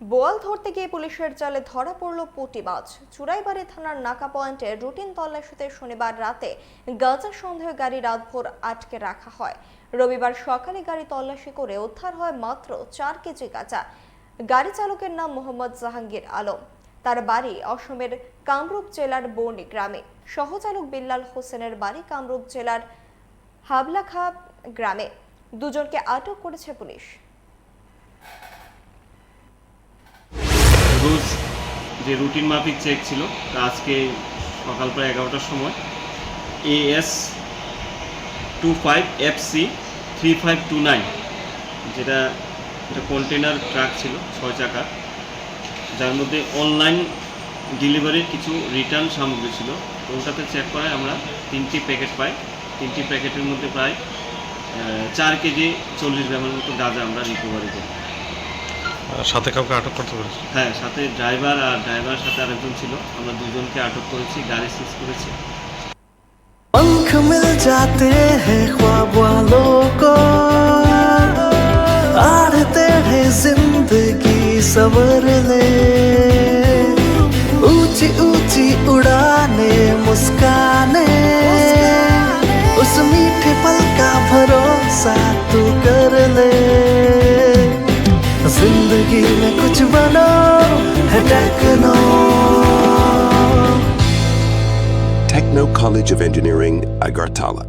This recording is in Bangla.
বোয়াল ধরতে গিয়ে পুলিশের জালে ধরা পড়ল পুঁটি মাছ। চুরাইবাড়ি থানার নাকা পয়েন্টে রুটিন তল্লাশিতে শনিবার রাতে গাঁজা সন্দেহ গাড়ি রাতভর আটকে রাখা হয়। রবিবার সকালে গাড়ি তল্লাশি করে উদ্ধার হয় মাত্র 4 কেজি গাঁজা। গাড়ি চালকের নাম মোহাম্মদ জাহাঙ্গীর আলম। তার বাড়ি অসমের কামরূপ জেলার বর্ণি গ্রামে। সহচালক বিল্লাল হোসেনের বাড়ি কামরূপ জেলার হাবলাখা গ্রামে। দুজনকে আটক করেছে পুলিশ। রোজ যে রুটিন মাফিক চেক ছিল তা আজকে সকাল প্রায় 11টার সময় AS 25FC 3529 যেটা কন্টেনার ট্রাক ছিল 6 চাকা, যার মধ্যে অনলাইন ডেলিভারির কিছু রিটার্ন সামগ্রী ছিল। তো ওটাতে চেক করায় আমরা 3টি প্যাকেট পাই। 3টি প্যাকেটের মধ্যে প্রায় 4 কেজি 40 গ্রামের মতো গাঁজা আমরা রিকভারি করি। সাথে কাউকে আটক করতে পেরেছি? হ্যাঁ, সাথে ড্রাইভারের সাথে আরেকজন ছিল। আমরা দুজনকে আটক করেছি, গাড়ি সিজ করেছি। पंख मिल जाते हैं ख्वाब वालों को, आड़ते हैं जिंदगी सवर ले, ऊंची ऊंची उड़ाने मुस्काने, उस मीठे पल का भरोसा तू कर ले। जिंदगी में कुछ बनो है Techno College of Engineering, Agartala.